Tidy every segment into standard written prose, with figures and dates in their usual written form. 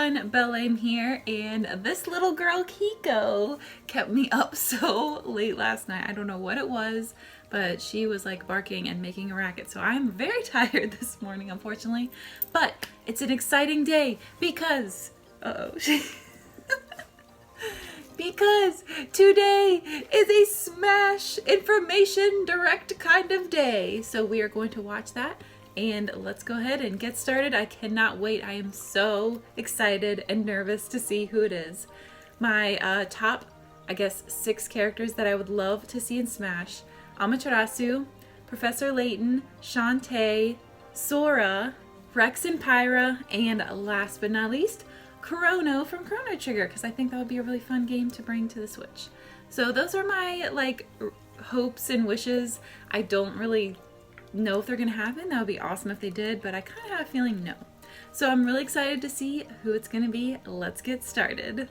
everyone, BelleAim here, and this little girl Kiko kept me up so late last night. I don't know what it was, but she was like barking and making a racket, so I'm very tired this morning, unfortunately. But it's an exciting day because, because today is a Smash Information Direct kind of day. So we are going to watch that. And let's go ahead and get started. I cannot wait. I am so excited and nervous to see who it is. My top, I guess, 6 characters that I would love to see in Smash. Amaterasu, Professor Layton, Shantae, Sora, Rex and Pyra, and last but not least, Chrono from Chrono Trigger, because I think that would be a really fun game to bring to the Switch. So those are my, like, hopes and wishes. I don't really know if they're gonna happen. That would be awesome if they did, but I kind of have a feeling no. So I'm really excited to see who it's gonna be. Let's get started.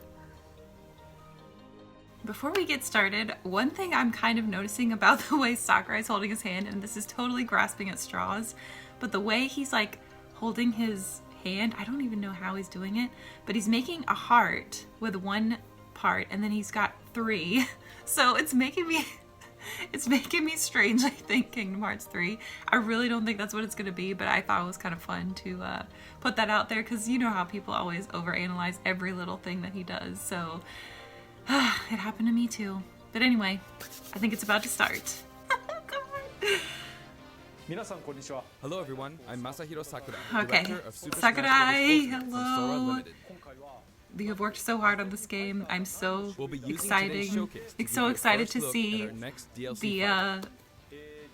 Before we get started, one thing I'm kind of noticing about the way Sakurai's holding his hand, and this is totally grasping at straws, but the way he's like holding his hand, I don't even know how he's doing it, but he's making a heart with one part and then he's got 3. So it's making me strange, I think, Kingdom Hearts 3. I really don't think that's what it's going to be, but I thought it was kind of fun to put that out there, because you know how people always overanalyze every little thing that he does. So it happened to me too. But anyway, I think it's about to start. Hello everyone, I'm Masahiro Sakurai, Okay, director of Super Sakurai, Smash Bros. For Sora hello. Limited. You have worked so hard on this game. I'm so We'll be using today's excited. showcase to It's give so you a excited first to look see at our next DLC the fighter.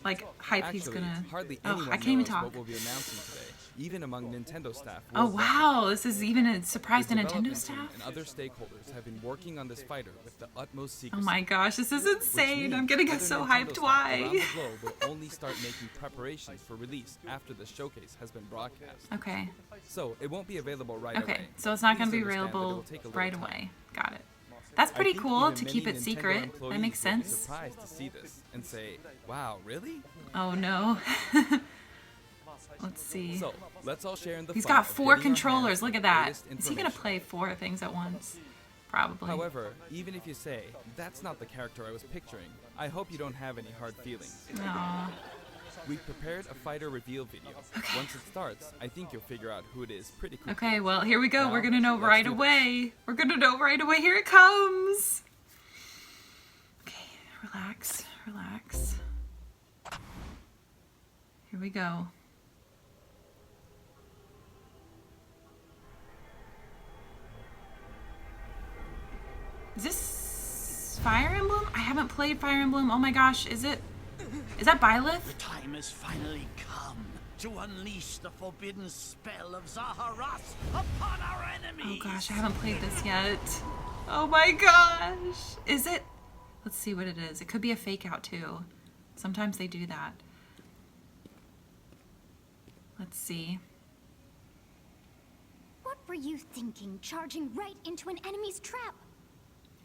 like hype he's Actually, gonna. hardly Oh, anyone I can't even knows talk. what we'll be announcing today, even among Nintendo staff. Oh worldwide. wow, this is even a surprise to The Nintendo development staff. team and other stakeholders have been working on this fighter with the utmost Oh secrecy. my gosh, this is which insane. means I'm getting other so Nintendo hyped. staff around Why? the globe will only start making preparations for release after the showcase has been broadcast. Okay. So it won't be available right away. Okay, so it's not going to Please be understand that it available will take a little right time. away. Got it. That's I pretty think cool even to many keep it Nintendo secret. That employees makes will be sense. surprised to see this and say, "Wow, really?" Oh no. Let's see. So let's all share in the He's fun got of 4 getting our controllers. hands on Look at the that. latest Is he going to information. play 4 things at once? Probably. However, even if you say that's not the character I was picturing, I hope you don't have any hard feelings. Aw. We've prepared a fighter reveal video. Once it starts, I think you'll figure out who it is pretty quickly. Okay, well, here we go. Now, We're going to know let's right do this. away. We're going to know right away. Here it comes. Okay, relax, relax. Here we go. Is this Fire Emblem? I haven't played Fire Emblem. Oh my gosh, is that Byleth? The time has finally come to unleash the forbidden spell of Zaharas upon our enemies. Oh gosh, I haven't played this yet. Oh my gosh. Is it? Let's see what it is. It could be a fake out too. Sometimes they do that. Let's see. What were you thinking, charging right into an enemy's trap?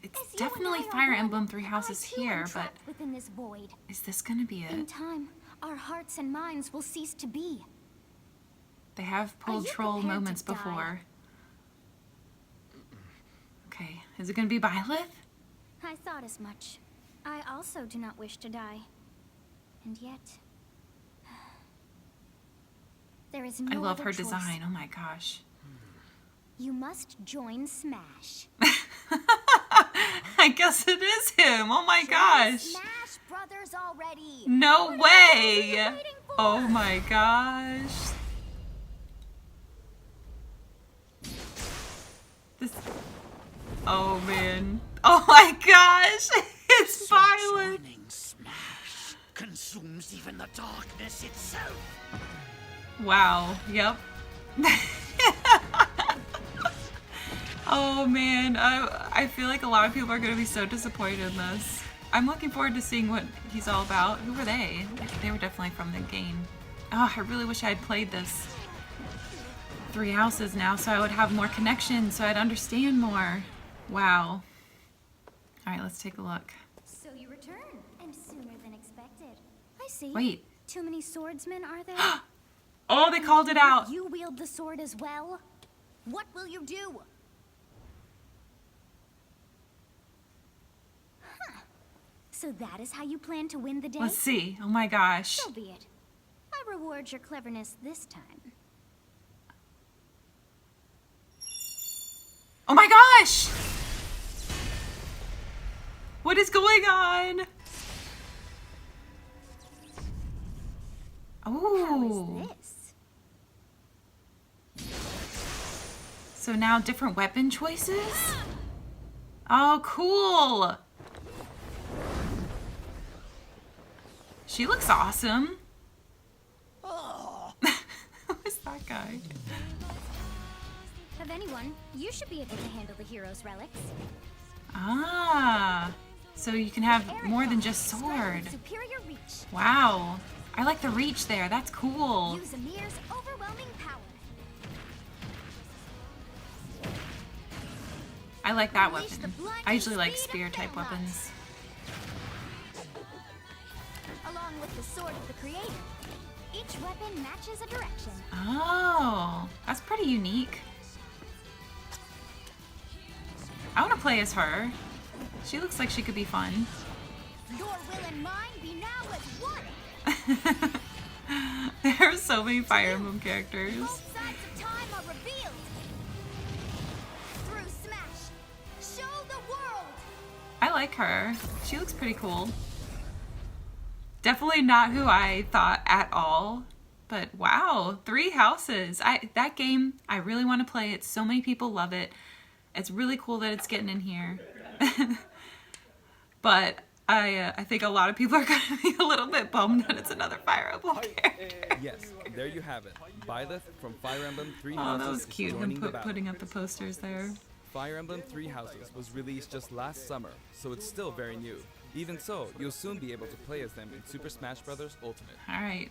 It's As you and definitely I are Fire one, Emblem Three I Houses too am here, but trapped within this void. is this gonna be In it? time, our hearts and minds will cease to be. They have pulled you troll prepared to moments die? before. Okay, is it gonna be Byleth? I thought as much. I also do not wish to die. And yet... there is no I love other her choice. design. Oh my gosh. You must join Smash. I guess it is him. Oh my gosh. Smash Brothers already! No What else are you way. waiting for? Oh my gosh. This. Oh man. Oh my gosh. It's Byleth. Joining Smash consumes even the darkness itself. Wow. Yep. Oh man, I feel like a lot of people are going to be so disappointed in this. I'm looking forward to seeing what he's all about. Who were they? They were definitely from the game. Oh, I really wish I had played this 3 houses now so I would have more connection, so I'd understand more. Wow. Alright, let's take a look. So you return, and sooner than expected. I see. Wait. Too many swordsmen, are there? Oh, they called it out! You wield the sword as well? What will you do? Huh. So that is how you plan to win the day? Let's see. Oh my gosh. So be it. I reward your cleverness this time. Oh my gosh! What is going on? How Oh. is this? So now different weapon choices? Oh, cool. She looks awesome. Who's that guy? Of anyone, you should be able to handle the hero's relics. Ah. So you can have more than just sword. Superior reach. Wow. I like the reach there. That's cool. Use Amir's overwhelming power. I like that Unleash the weapon. blinding I usually like speed spear of type Byleth. weapons. Along with the sword of the creator. Each weapon matches a direction. Oh, that's pretty unique. I want to play as her. She looks like she could be fun. Your will and mine be now as one. There are so many Fire Emblem characters. Both sides of time are revealed. Through Smash, show the world. I like her. She looks pretty cool. Definitely not who I thought at all. But wow, 3 houses. That game, I really want to play it. So many people love it. It's really cool that it's getting in here. But I think a lot of people are going to be a little bit bummed that it's another Fire Emblem character. Yes, there you have it. Byleth from Fire Emblem Three Oh, Houses that was is cute, him joining the battle. putting up the posters there. Fire Emblem Three Houses was released just last summer, so it's still very new. Even so, you'll soon be able to play as them in Super Smash Bros. Ultimate. Alright,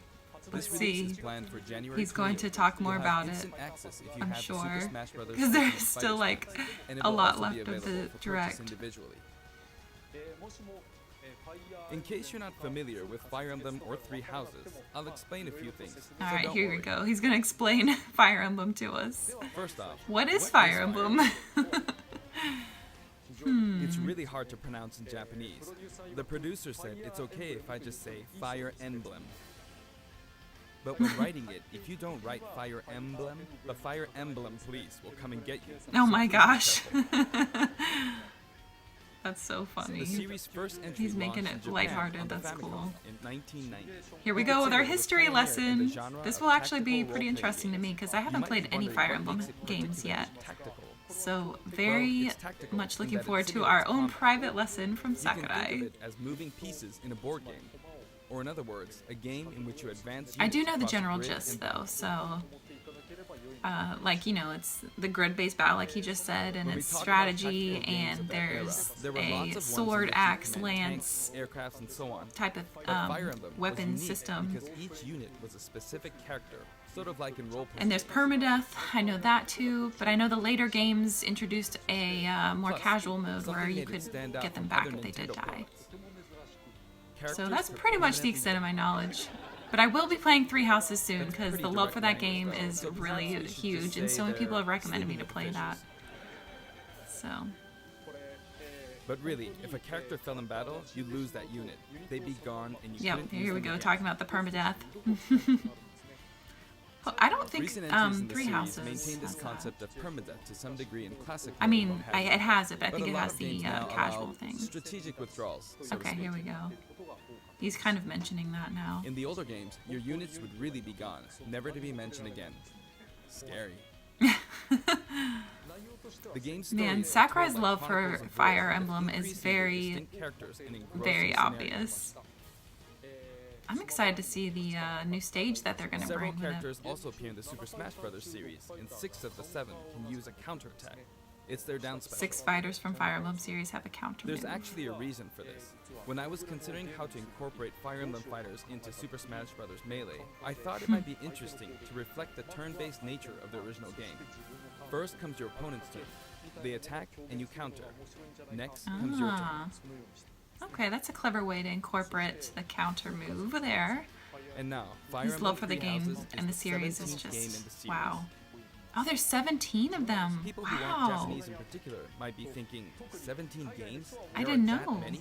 let's This release see. is planned for January He's going to 20th. talk more You'll about have it, instant access if you I'm have the Super sure. Smash Bros. Because there's Ultimate still Fighter like Pack, and it a will lot also left be of the available for purchase direct. individually. In case you're not familiar with Fire Emblem or Three Houses, I'll explain a few things. so Alright, don't here we worry. go. He's going to explain Fire Emblem to us. First off, What is Fire Emblem? It's really hard to pronounce in Japanese. The producer said it's okay if I just say Fire Emblem. But when writing it, if you don't write Fire Emblem, the Fire Emblem police will come and get you. Oh So my please be gosh. careful. That's so funny. The series' first entry He's making launched in it Japan lighthearted, on the that's Famicom cool. in 1990. Here we You go could with say our it was history pioneered in the lesson. genre This of will actually be tactical pretty role-playing interesting to me because I You haven't might played be any wondering Fire what Emblem makes it games particularly yet. tactical. So Well, very it's tactical much in looking that it forward to simulates our own combat. private lesson from You can think Sakurai. of it as moving pieces in a board game. Or in other words, a game in which you advance I do units know the across a general grid gist and though, so like, you know, it's the grid-based battle like he just said, and When we it's talk about strategy, tactical games and of that era, there's there were lots a of ones in sword, which you axe, command lance tanks, aircrafts, and so on. type of But Fire Emblem was weapon unique system. because each unit was a specific character, sort of like in role-playing. And there's permadeath, I know that too, but I know the later games introduced a more Plus, casual mode something where you made it could stand out get them from back other if they did Nintendo die. products. So Characters that's could pretty much the permanently extent of my knowledge. But I will be playing Three Houses soon That's because pretty the love for that direct game language, is though. So really perhaps we should huge, just and say so many people have they're recommended me to play that. officials. So, But really, if a character fell in battle, you lose that unit. They'd be gone, and you yep, couldn't here use we them go, again. talking about the permadeath. Well, I don't think Recent entries in the Three series Houses maintain this has that. concept of permadeath to some degree in classic. I mode mean, what have you. it has it, but I But think a it lot has of the games now casual allow thing. strategic withdrawals. So to Okay, here speak. we go. He's kind of mentioning that now. In the older games, your units would really be gone, never to be mentioned again. Scary. The game's story Man, is Sakurai's told love like for chronicles of Fire war with Emblem is increasingly very, distinct characters and engrossing very scenarios. obvious. I'm excited to see the new stage that they're going to Several bring with it. characters also appear in the Super Smash Bros. Series, and 6 of the 7 can use a counterattack. It's their down spell. 6 fighters from Fire Emblem series have a counter There's move. actually a reason for this. When I was considering how to incorporate Fire Emblem fighters into Super Smash Bros. Melee, I thought it might be interesting to reflect the turn-based nature of the original game. First comes your opponent's turn. They attack and you counter. Next comes your turn. Ah. Okay, that's a clever way to incorporate the counter move there. And now, Fire His Emblem love for the Three game Houses and the is series is 17th game in the just, series. wow. Oh, there's 17 of them. People who aren't Wow. Japanese in particular might be thinking, 17 games? I There didn't are that know. many?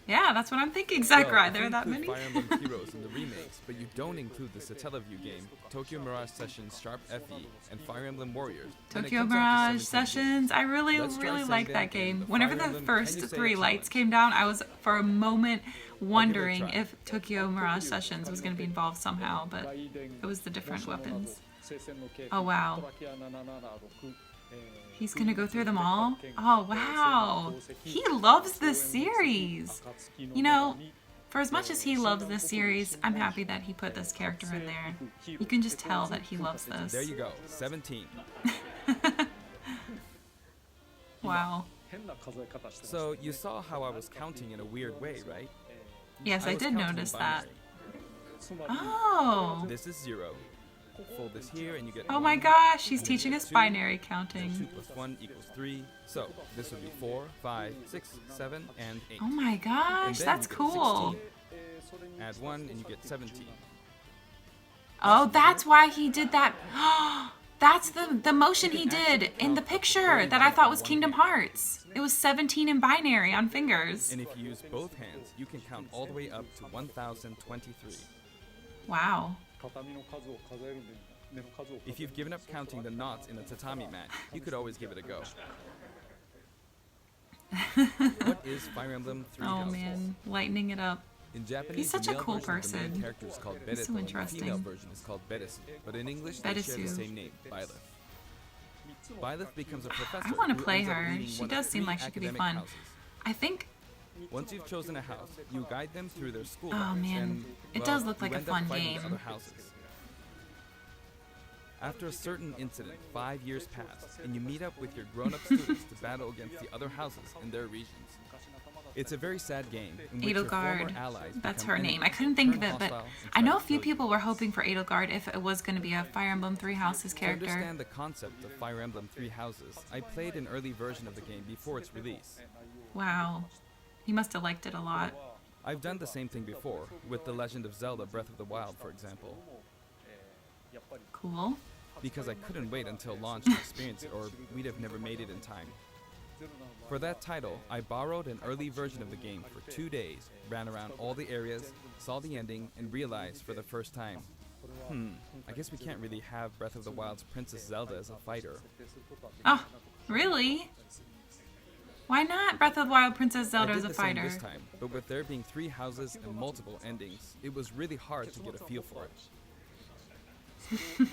Yeah, that's what I'm thinking, Well, Sakurai. if There you are that include many? Fire Emblem Heroes in the remakes, but you don't include the Satellaview game, Tokyo Mirage Sessions Sharp FE, and Fire Emblem Warriors, then it Tokyo comes out to Mirage 17 Sessions. games. I really Let's try saying like that that again. game. The Whenever Fire the Emblem, first can you say 3 a lights challenge? came down, I was for a moment wondering try. if Tokyo Mirage Sessions was going to be involved somehow, but it was the different weapons. Oh, wow. He's going to go through them all? Oh, wow. He loves this series. You know, for as much as he loves this series, I'm happy that he put this character in there. You can just tell that he loves this. There you go, 17. Wow. So you saw how I was counting in a weird way, right? Yes, I was did counting in notice that. binary. Oh. This is 0. Fold this here and you get Oh my 1. gosh, he's You teaching get us 2. binary 2 counting. plus 1 equals 3. So this would be 4, 5, 6, 7, and 8. Oh my And gosh, then that's you get cool. 16. Add 1 and you get 17. Oh, that's why he did that. That's the motion he did in the picture that I thought was Kingdom Hearts. It was 17 in binary on fingers. And if you use both hands, you can count all the way up to 1023. Wow. If you've given up counting the knots in a tatami mat, you could always give it a go. What is Fire Emblem Three Oh Houses? man, lightening it up. In Japanese, He's such the a male cool version of the main person. character is called He's Byleth, so and the interesting. female version is called Bedesu. But in English, they share the Bedesu. same name, Byleth. Byleth becomes a professor. I want to who play ends up her. leading She one of does seem 3 like she could be academic fun. houses. I think. Once you've chosen a house, you guide them through their school Oh, routes, man. and, It well, does look you like a end up fun fighting the game. other houses. After a certain incident, 5 years pass, and you meet up with your grown-up students to battle against the other houses in their regions. It's a very sad game in which your former Edelgard. allies That's become her name. enemies, I couldn't think of turn it, but hostile, and I try know a to few kill you. people were hoping for Edelgard if it was going to be a Fire Emblem Three Houses To character. understand the concept of Fire Emblem Three Houses, I played an early version of the game before its release. Wow. He must have liked it a lot. I've done the same thing before, with The Legend of Zelda Breath of the Wild, for example, Cool. because I couldn't wait until launch to experience it, or we'd have never made it in time. For that title, I borrowed an early version of the game for 2 days, ran around all the areas, saw the ending, and realized for the first time, I guess we can't really have Breath of the Wild's Princess Zelda as a fighter. Oh, really? Why not Breath of the Wild Princess Zelda I as did a the same fighter? this time, but with there being 3 houses and multiple endings, it was really hard to get a feel for it.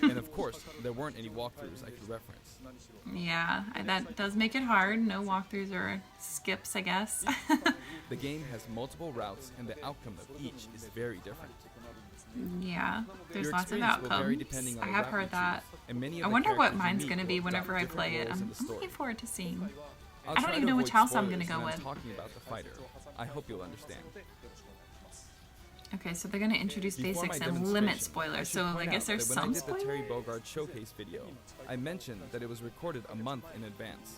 And of course, there weren't any walkthroughs I could reference. Yeah, that does make it hard. No walkthroughs or skips, I guess. The game has multiple routes, and the outcome of each is very different. Yeah, there's Your lots of experience will vary outcomes. depending on I the have route heard you that. choose, and many of I the wonder what characters you mine's meet going to be will adopt whenever I different play it. roles in I'm the story. looking forward to seeing. I'll I don't try even to know which avoid house I'm gonna spoilers go when I'm with. talking about the fighter. I hope you'll understand. Okay, so they're going to introduce Before basics my and limit demonstration, spoilers. should So I point guess out there's that some when I did the Terry spoilers. Bogard showcase video, I mentioned that it was recorded a month in advance.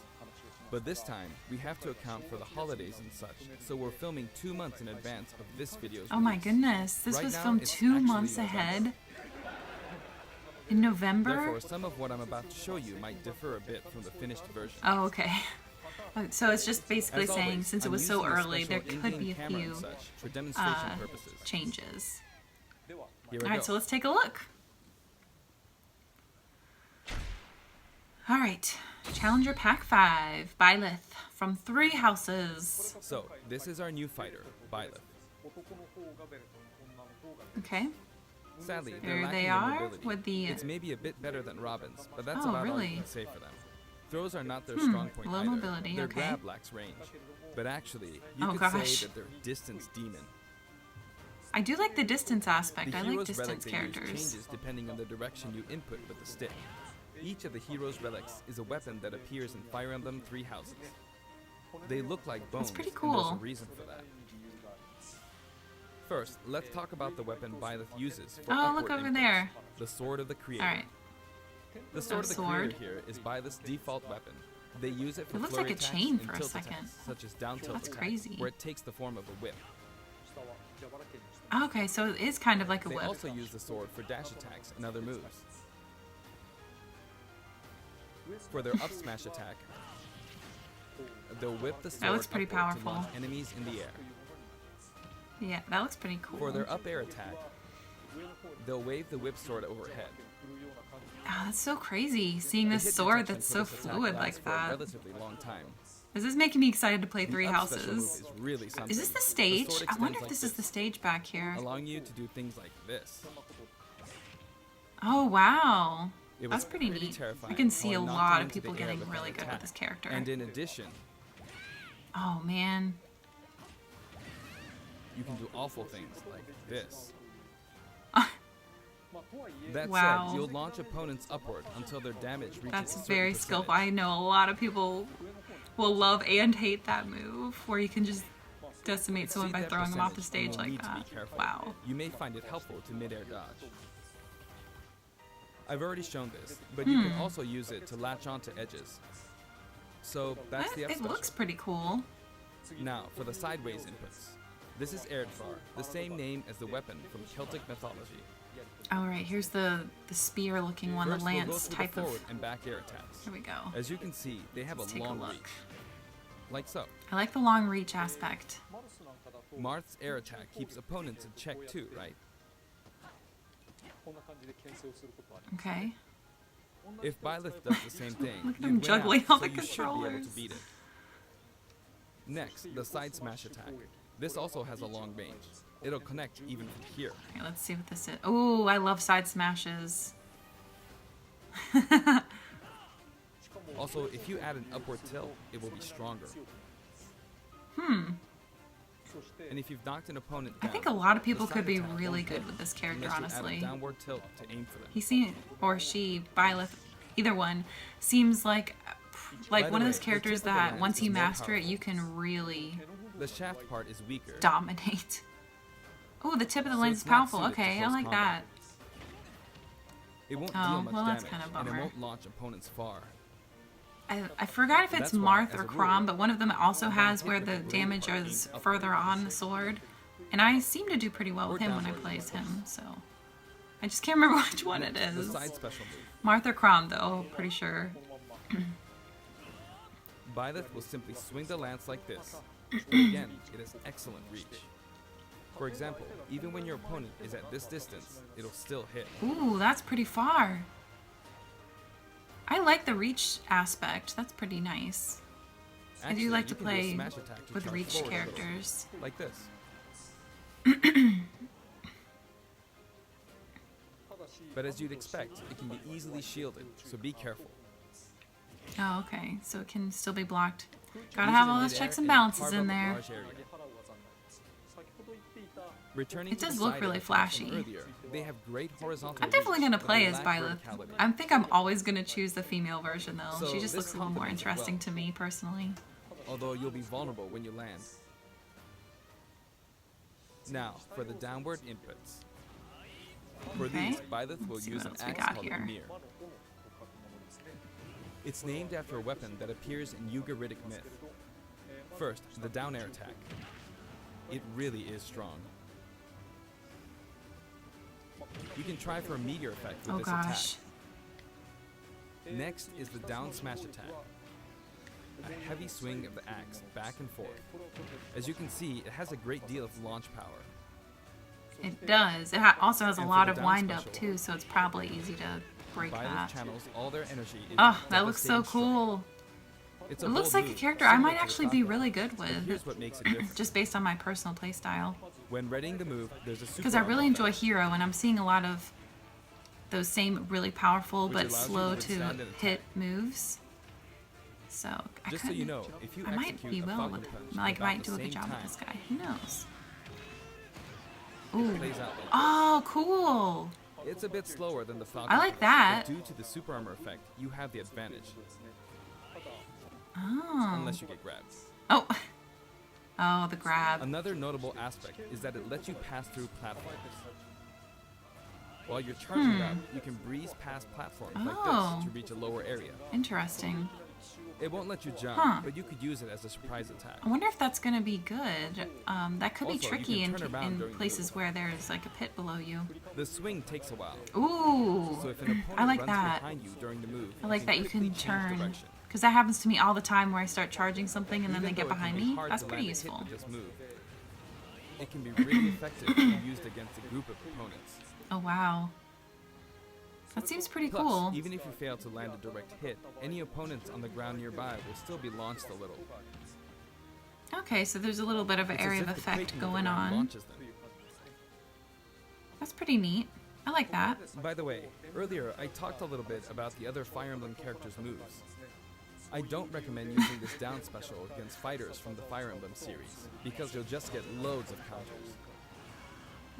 But this time, we have to account for the holidays and such, so we're filming 2 months in advance of this video's Oh my release. goodness, this Right was now, filmed it's 2 actually months November. ahead? In November? Therefore, some of what I'm about to show you might differ a bit from the finished version. Oh, okay. So it's just basically As saying always, since it I'm was so using a early, there special could be in-game a camera few and such for demonstration purposes. changes. Here All I right, go. so let's take a look. All right, Challenger Pack 5, Byleth, from 3 houses. So, this is our new fighter, Byleth. Okay, Sadly, they're there lacking they in are mobility. with the... It's maybe a bit better than Robin's, but that's Oh, about all really? you can say for them. Throws are not their strong point low either. mobility, Their okay. grab lacks range. But actually, you Oh, could gosh. say that they're distance demon. I do like the distance aspect. The I like hero's distance relic they characters. use changes depending on the direction you input with the stick. Each of the hero's relics is a weapon that appears in Fire Emblem Three Houses. They look like bones, pretty and there's a cool. reason for that. First, let's talk about the weapon Byleth uses for Oh, upward look over inputs, there. the Sword of the Creator. All right. The Sword of the sword. Creator here is Byleth's default weapon. They use it for It looks flurry like a attacks chain and for a tilt second. attacks, such as down tilt That's attack, crazy. where it takes the form of a whip. Okay, so it is kind of like a They whip. also use the sword for dash attacks and other moves. For their up smash attack, they'll whip the sword looks pretty upward powerful. to launch enemies in the air. Yeah, that looks pretty cool. For their up air attack, they'll wave the whip sword overhead. Oh, that's so crazy, seeing The this hit sword detection that's for so this attack fluid lasts like for a that. relatively long time. This is making me excited to play The Three up special move Houses. is really something. Is this the The stage? sword I wonder extends if like this is the stage back here. allowing you to do things like this. Oh, wow. It That's was pretty neat. terrifying I can see how a it knocked lot you of into people the air getting with really that good with attack. this character. And in addition, Oh, man. you can do awful things like this. That Wow. said, you'll launch opponents upward until their damage reaches a That's certain very percentage. skillful. I know a lot of people will love and hate that move, where you can just decimate someone See by that throwing them off the percentage, and stage you'll like need to that. be careful. Wow. You may find it helpful to mid-air dodge. I've already shown this, but you can also use it to latch onto edges. So that's the up It special. looks pretty cool. Now, for the sideways inputs. This is Erdvar, the same name as the weapon from Celtic mythology. All right, here's the spear looking one, First, the we'll go lance through type the of. forward and back air attacks. Here we go. As you can see, they have Let's a take a long look. reach. Like so. I like the long reach aspect. Marth's air attack keeps opponents in check too, right? Okay. If Byleth does the same thing, Look at you'd him win juggling out, all so the you should be able to controllers. beat it. Next, the side smash attack. This also has a long range. It'll connect even from here. Okay, let's see what this is. Oh, I love side smashes. Also, if you add an upward tilt, it will be stronger. And if you've knocked an opponent I down, think a lot of the people side could be attack won't really hit good with this character, unless you honestly. add a downward tilt to aim for them. He seems, or she, Byleth, either one, seems like By one the of way, those the characters tip of the that lance once is you more master it, powerful. you can really The shaft part is weaker. dominate. Oh, the tip of the So lance it's is not powerful. suited to Okay, I close like combat. that. It won't Oh, deal much well, that's damage, kinda a and it bummer. won't launch opponents far. I forgot if it's That's why, Marth as or a rule, Crom, but one of them also one has hit where with the the blade damage part is aimed further upwards. on the sword. And I seem to do pretty well with Or him when I downward. plays him, so. I just can't remember which one it Next, is. The side special move. Marth or Crom, though, pretty sure. Byleth will simply swing the lance like this. But again, it has excellent reach. For example, even when your opponent is at this distance, it'll still hit. Ooh, that's pretty far. I like the reach aspect. That's pretty nice. I Actually, do like to you can do a play smash attack to with charge reach forward a little, characters. like this. But as you'd expect, it can be easily shielded, so be careful. Oh, okay. So it can still be blocked. Gotta Use have it all those midair checks and and it'll balances carve in up a there. large area. Returning It to the does look side really air attacks from flashy. Earlier, they have great horizontal I'm definitely reach, gonna but play they as lack Byleth. verticality. I think I'm always gonna choose the female version though. So She just this looks a little more complements it well. interesting to me personally. Although you'll be vulnerable when you land. Now, for the downward inputs. For Okay. these, Byleth will Let's see use what an else we axe got called here. a mirror. It's named after a weapon that appears in Ugaritic myth. First, the down air attack. It really is strong. You can try for a meteor effect with Oh this gosh. attack. Next is the down smash attack. A heavy swing of the axe back and forth. As you can see, it has a great deal of launch power. It does. It also has a And for lot the of down wind up special, too, so it's probably easy to break Byleth that. channels all their energy into Oh, that looks so devastating strike. cool. It's a It looks bold like a move, character I similar might to the actually be Sakurai. really good But here's with, what makes it different. just based on my personal playstyle. When readying the move, there's a super Because I really armor enjoy effect. Hero, and I'm seeing a lot of those same really powerful Which but allows you slow to to withstand an hit moves. So I Just so you kinda- know, if you I might execute be a well falcon with, punch like about might the do a good same job time, with this guy. Who knows? it Ooh. plays out like Oh, cool. this. It's a bit slower than the falcon I like punch, that. but due to the super armor effect, you have the advantage, Oh. unless you get grabbed. Oh. Oh, the grab. Another notable aspect is that it lets you pass through platforms. While you're charging up, you can breeze past platforms like Oh. this to reach a lower area. Interesting. It won't let you jump, but you could use it as a surprise attack. I wonder if that's gonna be good. That could be Also, you tricky can turn around in during the places move. where there's like a pit below you. The swing takes a while. Ooh, So if an opponent I like runs that. behind you during the move, I like that you quickly can change turn, direction. because that happens to me all the time where I start charging something and then Even they get though it can behind be me. hard That's to pretty land a hit useful. with this move, it can be really effective when used against a group of opponents. Oh wow, that seems pretty Plus, cool. even if you fail to land a direct hit, any opponents on the ground nearby will still be launched a little. Okay, so there's a little bit of an It's as area of if the effect quaking of the going ground on. launches them. That's pretty neat. I like that. By the way, earlier I talked a little bit about the other Fire Emblem characters' moves. I don't recommend using this down special against fighters from the Fire Emblem series, because you'll just get loads of counters.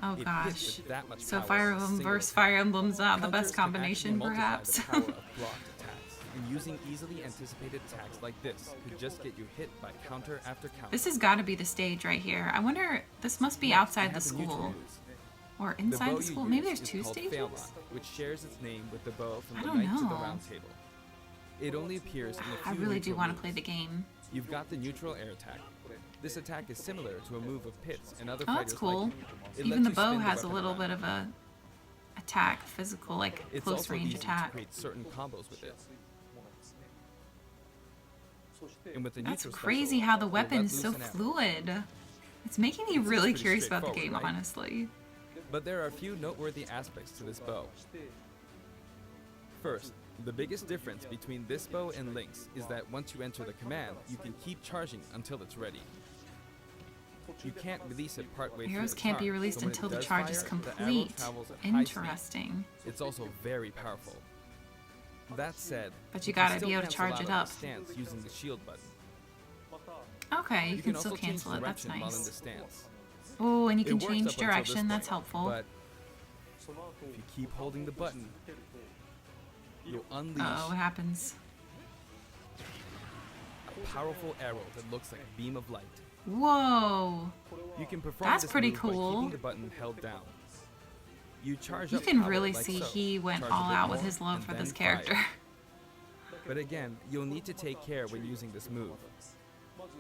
Oh It hits gosh. with that much So power Fire as a Emblem single versus attack. Fire Emblem's not the Counters best can combination, actually multiply perhaps. the power of blocked attacks, and using easily anticipated attacks like this could just get you hit by counter after counter. This has got to be the stage right here. I wonder, this must be outside the You have neutral school. moves. Or The inside bow the you school. Maybe use there's is two called stages? Phaelon, which shares its name with the bow from I the don't Knight to the know. Round Table. It only appears in a few I really do neutral want to moves. play the game. You've got the neutral air attack. This attack is similar to a move of Pit's and other Oh, that's fighters cool. like it. It Even the lets you bow spin has a weapon little around. bit of a attack, physical, like It's close also range easy attack. to create certain combos with it. And with the That's neutral crazy special, how the you'll let weapon's loose so an arrow. fluid. It's making me It seems really pretty curious about the game, straightforward, right? honestly. But there are a few noteworthy aspects to this bow. First, the biggest difference between this bow and Link's is that once you enter the command, you can keep charging until it's ready. You can't release it partway through Arrows the can't be charge, released so when it until the does charge is fire, the arrow complete. travels at high speed. Interesting. It's also very powerful. That said, But you can gotta still be able to cancel charge out it of the up. stance using the shield button. Okay, you can also still change cancel it. That's direction while in the nice. stance. Oh, and you It can works change up until direction. this That's point, helpful. But if you keep holding the button, you'll unleash Uh-oh, what happens? a powerful arrow that looks like a beam of light. Whoa! You can perform That's this pretty move by cool. keeping the button held down. You charge You up can power really like see so. he went Charge a all bit out with more, his love and for then this fire. character. But again, you'll need to take care when using this move.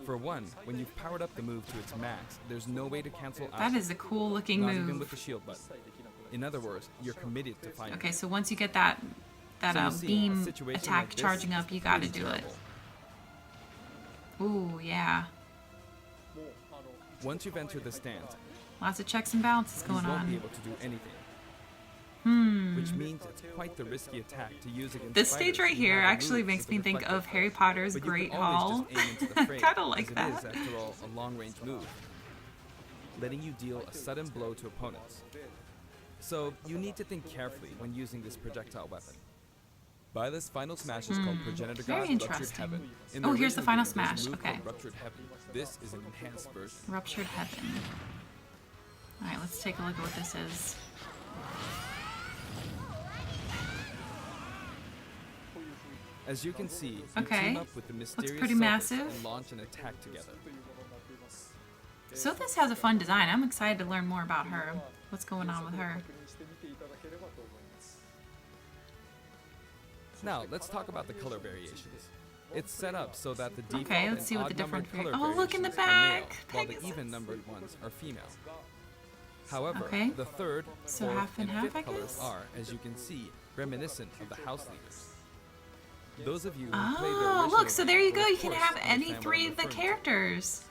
For one, when you've powered up the move to its max, there's no way to cancel out. That is a cool looking not even with the move. shield button. In other words, you're committed to fighting. Okay, so once you get that So you see, a beam situation attack like this charging up, you gotta is do it. terrible. Ooh, yeah. Once you've entered the stance, Lots of checks and balances you going won't be on. able to do anything. Which means it's quite the risky attack to use against This stage fighters right who here have a actually move makes with a me think reflector. of Harry Potter's But you Great can always Hall. just aim into the fray, Kinda like as that. It is, after all, a long-range move, letting you deal a sudden blow to opponents. So you need to think carefully when using this projectile weapon. Byleth's final smash is called Progenitor Very God Ruptured interesting. Heaven. In Oh, here's the original final game, there's a smash, move okay. called Ruptured Heaven. This is an enhanced version. Ruptured Heaven. Alright, let's take a look at what this is. As you can see, you Okay. team up with the mysterious pretty Sophis massive. and launch an attack together. So this has a fun design. I'm excited to learn more about her. What's going on with her? Now, let's talk about the color variations. It's set up so that the default Okay, let's and see what the odd-numbered different color oh, look in the variations are male, back. while the Pegasus. even-numbered ones are female. However, Okay. the third, So fourth, half and and half, fifth I colors guess? are, as you can see, reminiscent of the house leaders. Those of you who played the Oh, original look, so game there you will, go. of You can course, have any understand what three I'm of the referring to. characters.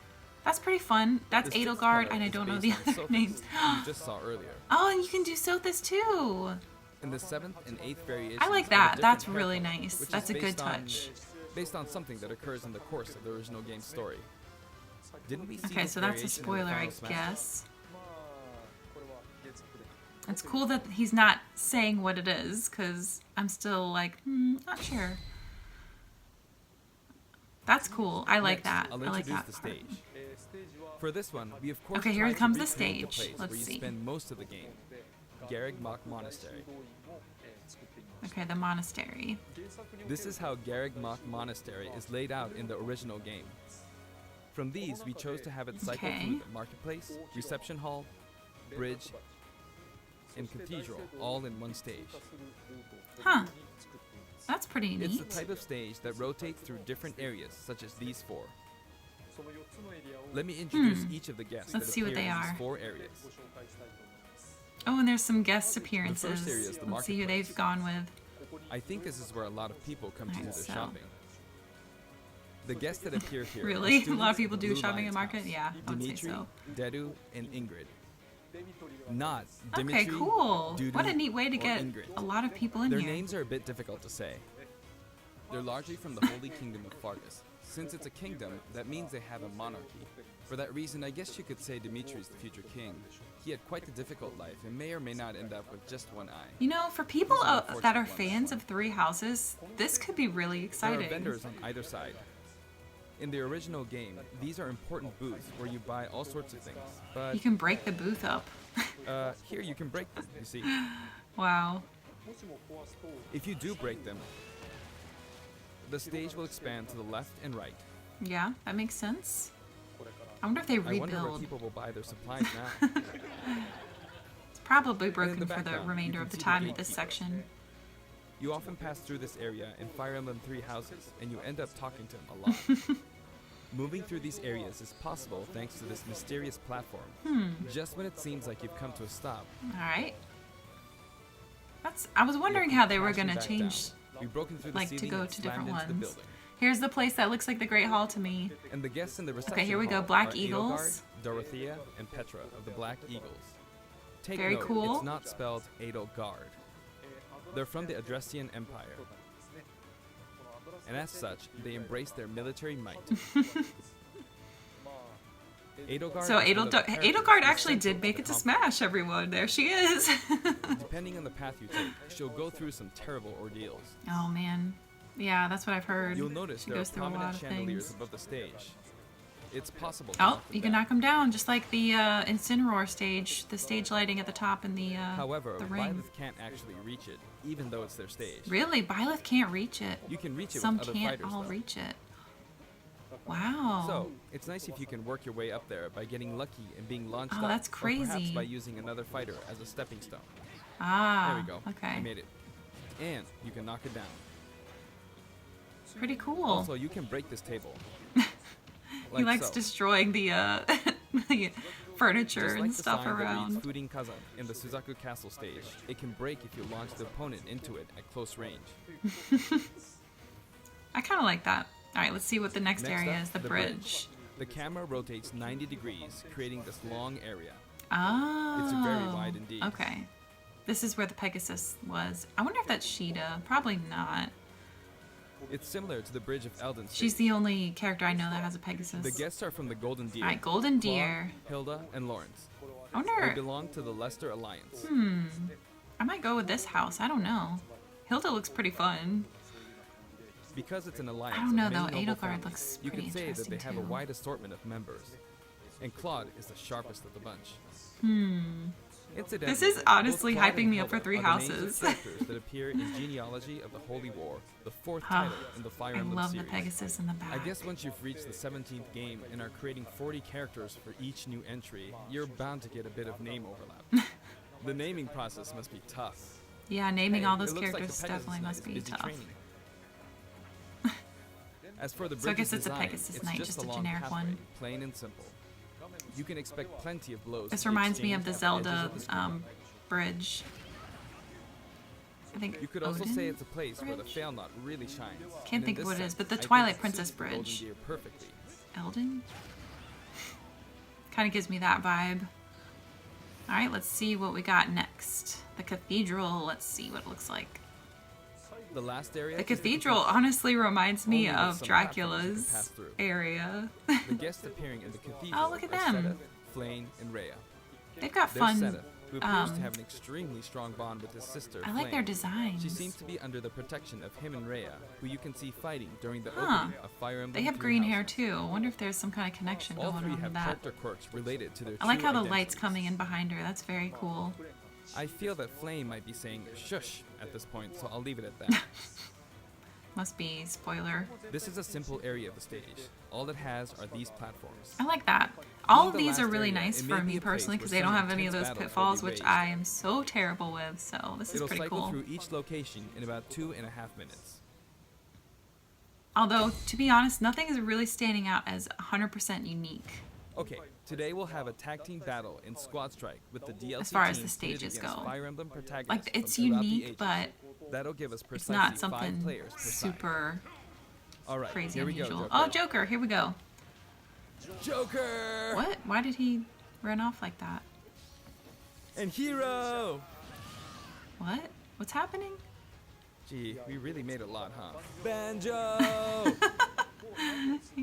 That's pretty fun. That's The sixth Edelgard, color and I is don't know based the on other Sophis, names. who you just saw earlier. Oh, and you can do Sothis too. In the 7th and 8th variations, I like are a that. different That's hair really color, nice. which is That's a good based on- touch. Based on something that occurs in the course of the original game's story. Didn't we see Okay, this so that's a variation in the spoiler, I final Smash? guess. It's cool that he's not saying what it is, because I'm still like, not sure. That's cool. I like Next, that. I'll I like introduce that the part. stage. For this one, we of course Okay, here tried to comes the recreate stage. place Let's where you see. spend most of the game. Garreg Mach Monastery. Okay, the monastery. This is how Garreg Mach Monastery is laid out in the original game. From these, we chose to have it cycle Okay. through the marketplace, reception hall, bridge, and cathedral, all in one stage. Huh. That's pretty neat. It's the type of stage that rotates through different areas, such as these 4. Let me introduce each of the guests Let's that see what appear they in are. these 4 areas. Oh, and there's some guest appearances. first area is the Let's see who they've marketplace. gone with. I think this is where a lot of people come to do their So. shopping. The guests that appear here are Really? A lot students of people of do Blue shopping in Lion's market? house, Yeah, I would say Dimitri, so. Dedu, and Ingrid. Not Dimitri, Okay, cool. Dudu, What a neat way to or get Ingrid. a lot of people in Their here. names are a bit difficult to say. They're largely from the Holy Kingdom of Fargus. Since it's a kingdom, that means they have a monarchy. For that reason, I guess you could say Dimitri's the future king. He had quite a difficult life and may or may not end up with just one eye. You know, for people These are that are unfortunate ones. fans of Three Houses, this could be really There exciting. are vendors on either side. In the original game, these are important booths where you buy all sorts of things. But You can break the booth up. here you can break them, you see. Wow. If you do break them, the stage will expand to the left and right. Yeah, that makes sense. I wonder if they I wonder where rebuild. people will buy their supplies now. It's probably in broken the for the background, remainder you of can the see the time of this gatekeepers. section. You often pass through this area in Fire Emblem 3 houses, and you end up talking to them a lot. Moving through these areas is possible thanks to this mysterious platform. Just when it seems like you've come to a stop, All right. I was wondering how they were crashing going to back change. down. You've broken through the like, to ceiling go and to slammed different into the ones. building. Here's the place that looks like the Great Hall to me. And the guests in the reception here we go, hall Black are Eagles. Edelgard, Dorothea, and Petra of the Black Eagles. Take Very note, cool. it's not spelled Edelgard. They're from the Adrestian Empire. And as such, they embrace their military might. Edelgard So is one of the characters Edelgard who's actually central did to make the it to conflict. Smash, everyone. There she is. Depending on the path you take, she'll go through some terrible ordeals. Oh, man. Yeah, that's what I've heard. You'll notice she there are goes through a lot prominent of chandeliers things. above the stage. It's possible to Oh, knock them you can down. knock them down, just like the Incineroar stage, the stage lighting at the top and the However, the ring. Byleth can't actually reach it, even though it's their stage. Really, Byleth can't reach it. You can reach it Some with other can't fighters, all though. reach it. Wow. So, it's nice if you can work your way up there by getting lucky and being launched Oh, up. that's Or perhaps crazy. by using another fighter as a stepping stone. Ah, There we go. I okay. made it. And you can knock it down. Pretty cool. Also, you can break this table. He likes so. destroying the, the furniture Just and like the stuff sign that around. reads Fudin Kaza in the Suzaku Castle stage, it can break if you launch the opponent into it at close range. I kind of like that. All right, let's see what the next Next area up, is. The the bridge. The camera rotates 90 degrees, creating this long area. Oh. It's very wide indeed. Okay. This is where the Pegasus was. I wonder if that's Sheeta. Probably not. It's similar to the Bridge of Eldon She's stage. the only character I know that has a Pegasus. The guests are from the Golden Deer. All right, Golden Claude, Deer. Hilda, and Lawrence. I They wonder. belong to the Leicester Alliance. I might go with this house. I don't know. Hilda looks pretty fun. Because it's an alliance I don't know of many though. noble Edelgard families, looks you pretty can say that interesting they have a too. wide assortment of members. And Claude is the sharpest of the bunch. Incidentally, This is honestly both Claude hyping and me up Hilda for Three are the names of Houses. characters that appear in Genealogy of the Holy War, the 4th title in the Fire I Emblem love series. the Pegasus in the back. I guess once you've reached the 17th game and are creating 40 characters for each new entry, you're bound to get a bit of name overlap. The naming process must be tough. Yeah, naming all those It looks like the characters Pegasus definitely Knight must is be busy tough. training. As for the So I guess bridge's it's a design, Pegasus it's Knight, just just a long generic pathway, one. plain and simple. You can expect plenty of blows. This to be reminds me of the exchanged at the edges Zelda of the screen. bridge. I think You could also Odin? say it's a place where the fail knot really shines. Can't and in think of this what it is, sense, but the I think Twilight it Princess suits the Golden Bridge. Deer perfectly. Eldon? Kind of gives me that vibe. All right, let's see what we got next. The cathedral. Let's see what it looks like. The last area. The is the cathedral cathedral. honestly reminds me Only with of some platforms you can Dracula's pass through. area. The guests appearing in the cathedral Oh, look at are them. Seth, Flame, and Rhea. They've got There's fun. Seth, who appears to have an extremely strong bond with his sister. I like their Flame. designs. She seems to be under the protection of him and Rhea, who you can see fighting during the Huh. opening of Fire Emblem. They have Three green hair Houses. too. I wonder if there's some kind of connection All going three on have with that. character quirks related to their I like true how the light's identities. coming in behind her. That's very cool. I feel that Flame might be saying shush at this point, so I'll leave it at that. Must be spoiler. This is a simple area of the stage. All it has are these platforms. I like that. All Being of the these are last really area, nice it may for be me a place personally because where they don't some have any of intense those battles will pitfalls, be which waged. I am so terrible with. So this is It'll pretty cycle cool. through each location in about 2.5 minutes. Although, to be honest, nothing is really standing out as 100% unique Okay, today we'll have a tag team battle in Squad Strike with the DLC as far as the teams pitted stages against go. Fire Emblem protagonists Like, it's from throughout the unique, ages. but That'll give us it's precisely not 5 something players per side. super All right, crazy here we go, unusual. Joker. Oh, Joker, here we go. Joker! What? Why did he run off like that? And Hero! What? What's happening? Gee, we really made a lot, huh? Banjo!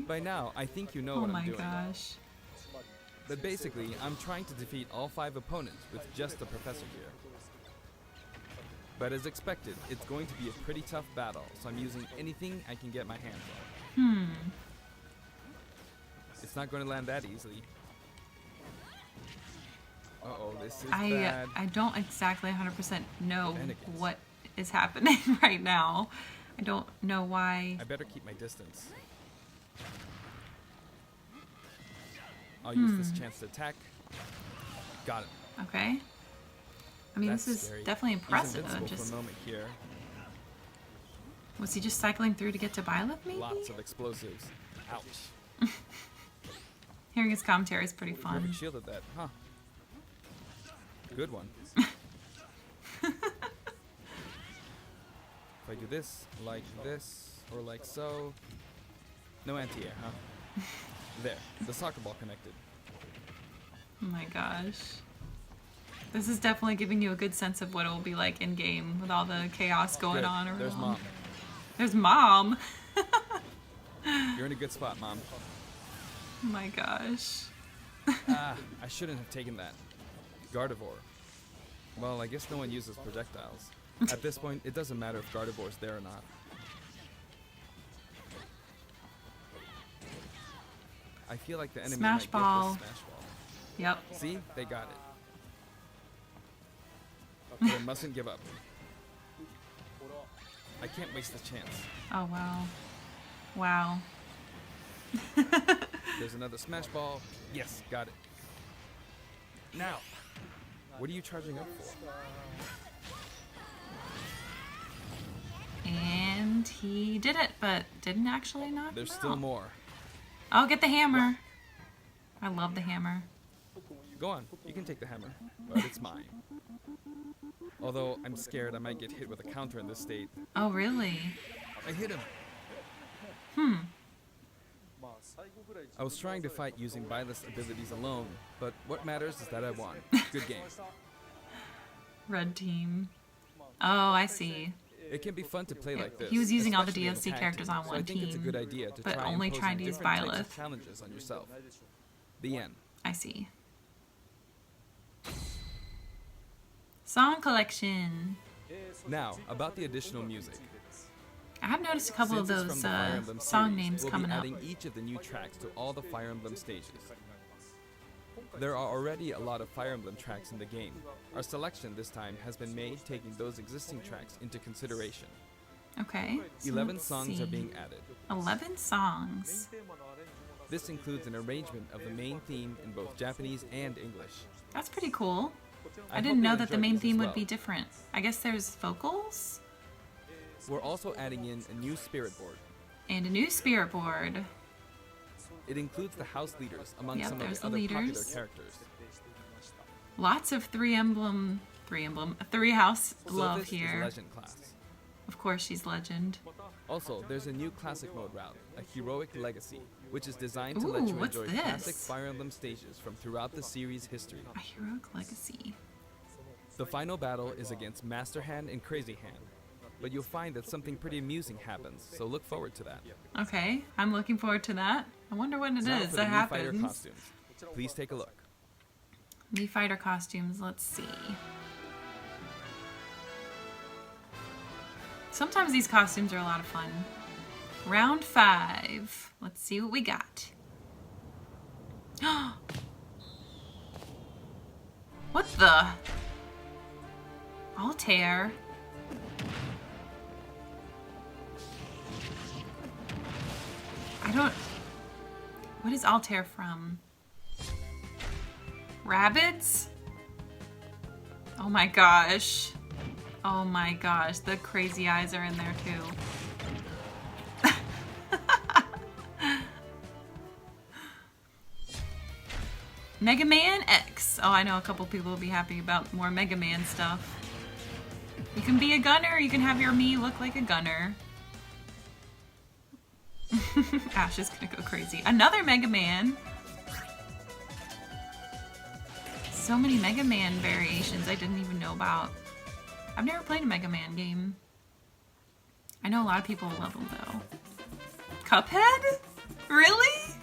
By now, I think you know Oh what my I'm doing. gosh. But basically, I'm trying to defeat all 5 opponents with just the Professor here. But as expected, it's going to be a pretty tough battle, so I'm using anything I can get my hands on. It's not going to land that easily. Uh-oh, this is bad. I don't exactly 100% know Shenanigans. what is happening right now. I don't know why. I better keep my distance. I'll use this chance to attack. Got it. Okay. I mean, That's this is scary. definitely He's impressive. invincible Just for a moment here. was he just cycling through to get to Byleth, maybe? Lots of explosives. Ouch. Hearing his commentary is pretty fun. Perfect shield at that, huh? Good one. If I do this, or like so. No anti-air, huh? There, the soccer ball connected. Oh my gosh. This is definitely giving you a good sense of what it will be like in game with all the chaos going Good. on around. There's Mom. There's Mom. You're in a good spot, Mom. Oh my gosh. Ah, I shouldn't have taken that. Gardevoir. Well, I guess no one uses projectiles. At this point, it doesn't matter if Gardevoir's there or not. I feel like the enemy Smash might ball. get this smash ball. Yep. See? They got it. They mustn't give up. I can't waste this chance. Oh wow. Wow. There's another smash ball. Yes, got it. Now, what are you charging up for? And he did it, but didn't actually knock There's him still out. more. Oh, get the hammer. I love the hammer. Go on, you can take the hammer, but it's mine. Although I'm scared I might get hit with a counter in this state. Oh, really? I hit him. I was trying to fight using Byleth's abilities alone, but what matters is that I won. Good game. Red team. Oh, I see. It can be fun to play like this. He was using all the especially in a DLC tag characters team, on so one I think it's a team, good idea to but try only imposing trying to use different types of Byleth. challenges on yourself. The end. I see. Song collection. Now, about the additional music. I have noticed a couple of Since it's those from the Fire Emblem song series, names we'll coming be up. adding each of the new tracks to all the Fire Emblem stages. There are already a lot of Fire Emblem tracks in the game. Our selection this time has been made taking those existing tracks into consideration. Okay. So 11 let's songs see. are being added. 11 songs. This includes an arrangement of the main theme in both Japanese and English. That's pretty cool. I hope didn't know you'll that the enjoy main these as theme would well. be different. I guess there's vocals We're also adding in a new spirit board. and a new spirit board. It includes the house leaders among Yep, some of there's the the other popular leaders. characters. Lots of three house love Sophis is here. Legend class. Of course, she's legend. Also, there's a new classic mode route, a heroic legacy, which is designed to let Ooh, you what's enjoy this? classic Fire Emblem stages from throughout the series' history. A heroic legacy. The final battle is against Master Hand and Crazy Hand, but you'll find that something pretty amusing happens, so look forward to that. Okay, I'm looking forward to that. I wonder what it Now is for that the new fighter happens. costumes. Please take a look. New fighter costumes, let's see. Sometimes these costumes are a lot of fun. Round 5. Let's see what we got. What the? don't... What is Altair from? Rabbits? Oh my gosh. Oh my gosh, the crazy eyes are in there too. Mega Man X. Oh, I know a couple people will be happy about more Mega Man stuff. You can be a gunner, you can have your Mii look like a gunner. Ash is gonna go crazy. Another Mega Man. So many Mega Man variations I didn't even know about. I've never played a Mega Man game. I know a lot of people love them though. Cuphead? Really?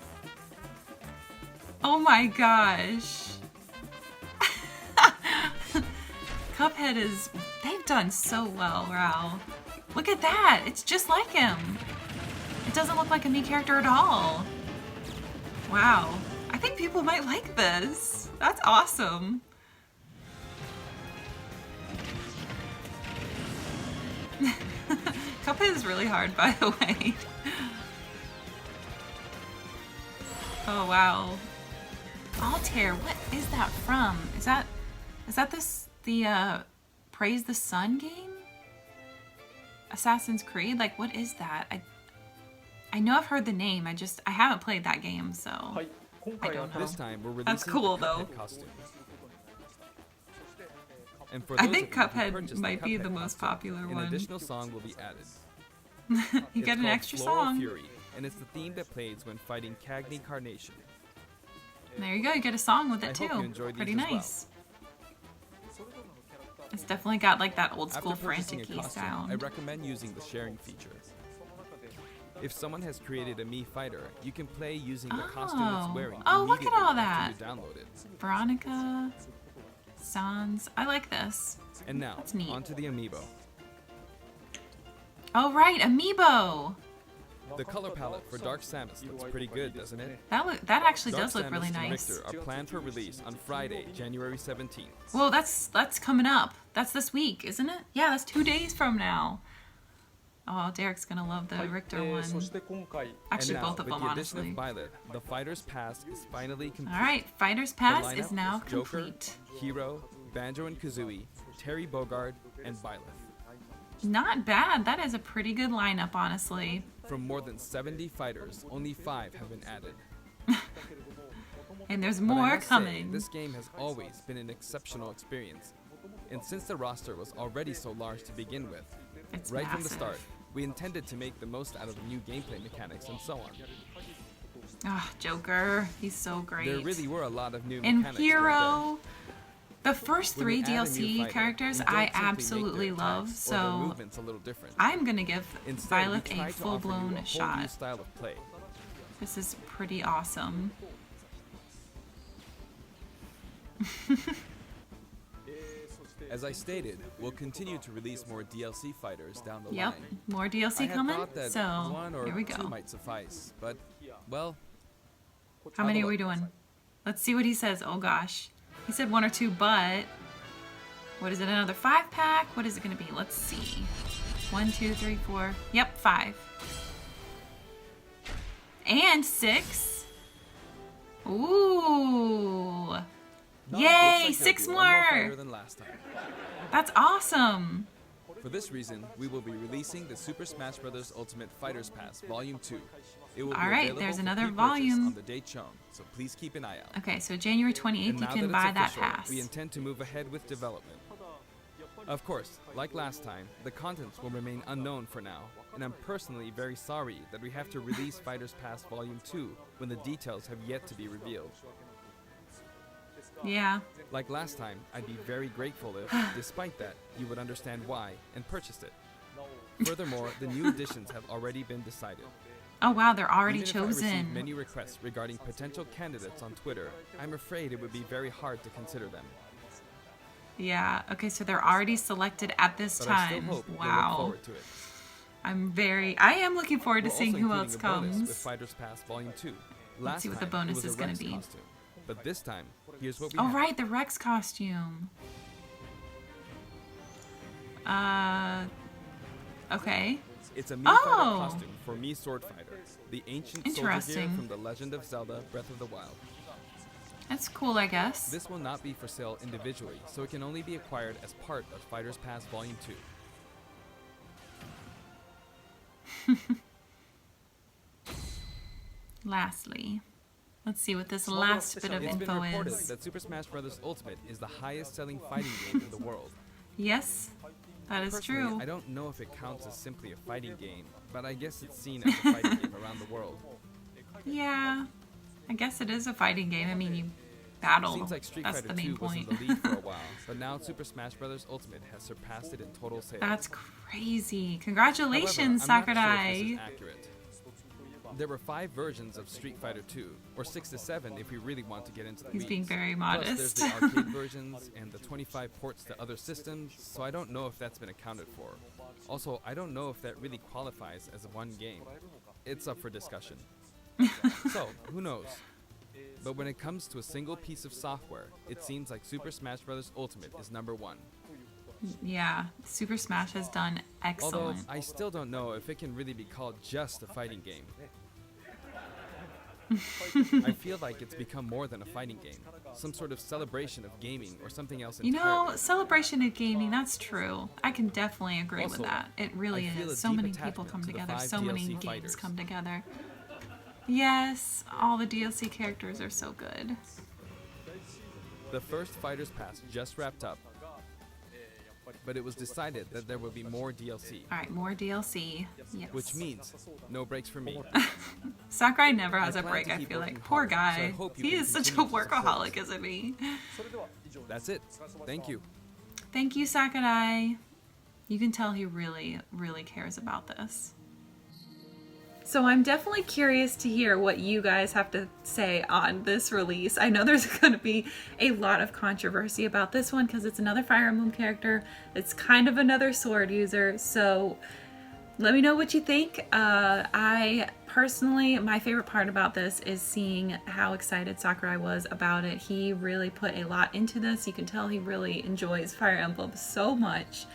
Oh my gosh. Cuphead is... They've done so well, Rao. Look at that! It's just like him! It doesn't look like a Mii character at all. Wow. I think people might like this. That's awesome. Cuphead is really hard, by the way. Oh, wow. Altair, what is that from? Is that the Praise the Sun game? Assassin's Creed? Like, what is that? I know I've heard the name, I haven't played that game, so I don't know. This time we're releasing That's cool, the Cuphead though. costume. And for I those think of you who Cuphead purchased might be Cuphead the most costume, popular an one. additional song will be added. You get an It's called extra Floral song. Fury, and it's the theme that plays when fighting Cagney Carnation. There you go, you get a song with it I too. hope you enjoyed Pretty these as well. nice. It's definitely got like that old school After purchasing a frantic-y costume, I sound. recommend using the sharing feature. If someone has created a Mii fighter, you can play using the costume it's Oh. wearing Oh, look at immediately all after that. you download it. Veronica, Sans. I like this. And now, That's neat. onto the amiibo. Oh right, Amiibo. The color palette for Dark Samus looks pretty good, doesn't it? That actually Dark does look Samus really and nice. Richter are planned for release on Friday, January 17th. Well, that's coming up. That's this week, isn't it? Yeah, that's 2 days from now. Oh, Derek's gonna love the Richter one. Actually, and now, both of with them, the addition honestly. of Byleth, the Fighter's Pass is finally complete. All right, Fighter's The Pass lineup is now Joker, complete. Hero, Banjo and Kazooie, Terry Bogard, and Byleth. Not bad. That is a pretty good lineup, honestly. From more than 70 fighters, only 5 have been added. And there's But I more must say, coming. this game has always been an exceptional experience. And since the roster was already so large to begin with, It's right massive. from the start, we intended to make the most out of the new gameplay mechanics and so on. Ah, Joker. He's so great. There really were a lot of new And mechanics. Hero. The first When 3 you add a new DLC fighter, characters you don't I simply make absolutely their love, attacks or their so movements a little different. I'm gonna give Instead, we Byleth try a to offer you full-blown a whole new shot. style of play. This is pretty awesome. As I stated, we'll continue to release more DLC fighters down the Yep, line. more I DLC had coming, thought that so 1 or here we 2 go. might suffice, but, well, How many have are a we look. doing? Let's see what he says. Oh gosh. He said 1 or 2, but what is it, another 5-pack? What is it gonna be? Let's see. 1, 2, 3, 4. Yep, 5. And 6. Ooh. Looks Yay, like 6 there'll be one more more. fighter than last time. That's awesome. For this reason, we will be releasing the Super Smash Bros. Ultimate Fighters Pass Volume 2. It will be All right, available there's for another pre-purchase volume. on the date shown, so please keep an eye out. Okay, so January 28th, And you now can that buy it's that official, pass. we intend to move ahead with development. Of course, like last time, the contents will remain unknown for now, and I'm personally very sorry that we have to release Fighters Pass Volume 2 when the details have yet to be revealed. Yeah. Like last time, I'd be very grateful if, despite that, you would understand why and purchased it. Furthermore, the new additions have already been decided. Oh wow, they're already Even if I receive chosen. many requests regarding potential candidates on Twitter, I'm afraid it would be very hard to consider them. Yeah. Okay, so they're already selected at this But I still time. hope you'll look Wow. forward to it. I am looking forward to We're seeing also who including else a bonus with comes. Fighters Pass Volume 2. Let's see what the time, it bonus was a is gonna Rex be. costume. But this time, here's what we Oh have. right, the Rex costume. Okay. It's a Mii fighter Oh. costume for Mii Sword Fighter, the ancient soldier gear Interesting. from The Legend of Zelda Breath of the Wild. That's cool, I guess. This will not be for sale individually, so it can only be acquired as part of Fighters Pass Volume 2. Lastly, let's see what this last bit of It's been info reported is. that Super Smash Bros. Ultimate is the highest-selling fighting game in the world. Yes, that is Personally, true. I don't know if it counts as simply a fighting game, but I guess it's seen as a fighting game around the world. Yeah, I guess it is a fighting game. I mean, you battle. Seems like Street That's Fighter the main 2 was in point. the lead for a while, but now Super Smash Bros. Ultimate has surpassed it in total sales. That's crazy. However, Congratulations, I'm not sure if Sakurai. this is accurate. There were 5 versions of Street Fighter 2, or 6 to 7 if we really want to get into the He's weeds. being very Plus, there's modest. the arcade versions and the 25 ports to other systems, so I don't know if that's been accounted for. Also, I don't know if that really qualifies as one game. It's up for discussion. So, who knows? But when it comes to a single piece of software, it seems like Super Smash Bros. Ultimate is #1. Yeah, Super Smash has done Although, excellent. I still don't know if it can really be called just a fighting game. I feel like it's become more than a fighting game. Some sort of celebration of gaming or something else You entirely. know, celebration of gaming, that's true. I can definitely agree Also, with that. It really I feel is. a So deep many people attachment come to the together. 5 So many DLC games fighters. come together. Yes, all the DLC characters are so good. The first Fighters Pass just wrapped up, but it was decided that there would be more DLC, All right, more DLC. Yes. which means no breaks for me. Sakurai never has I a plan break, to I keep feel working like. Poor hard, so I guy. hope you He can is such a continue to support workaholic, us. isn't he? That's it. Thank you. Thank you, Sakurai. You can tell he really, really cares about this. So I'm definitely curious to hear what you guys have to say on this release. I know there's going to be a lot of controversy about this one because it's another Fire Emblem character. It's kind of another sword user. So let me know what you think. I personally, my favorite part about this is seeing how excited Sakurai was about it. He really put a lot into this. You can tell he really enjoys Fire Emblem so much.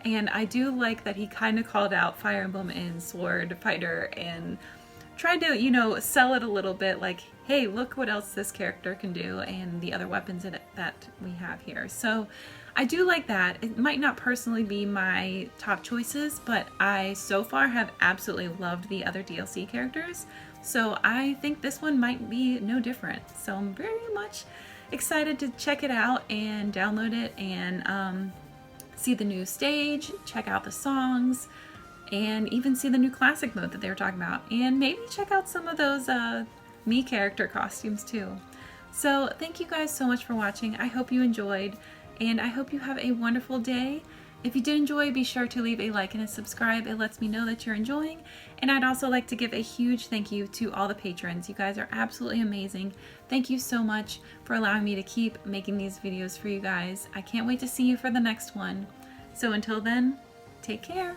And I do like that he kind of called out Fire Emblem and Sword Fighter and tried to, you know, sell it a little bit like, hey, look what else this character can do and the other weapons in it that we have here. So I do like that. It might not personally be my top choices, but I so far have absolutely loved the other DLC characters. So I think this one might be no different. So I'm very much excited to check it out and download it and see the new stage, check out the songs, and even see the new classic mode that they were talking about. And maybe check out some of those Mii character costumes too. So thank you guys so much for watching. I hope you enjoyed, and I hope you have a wonderful day. If you did enjoy, be sure to leave a like and a subscribe. It lets me know that you're enjoying. And I'd also like to give a huge thank you to all the patrons. You guys are absolutely amazing. Thank you so much for allowing me to keep making these videos for you guys. I can't wait to see you for the next one. So until then, take care.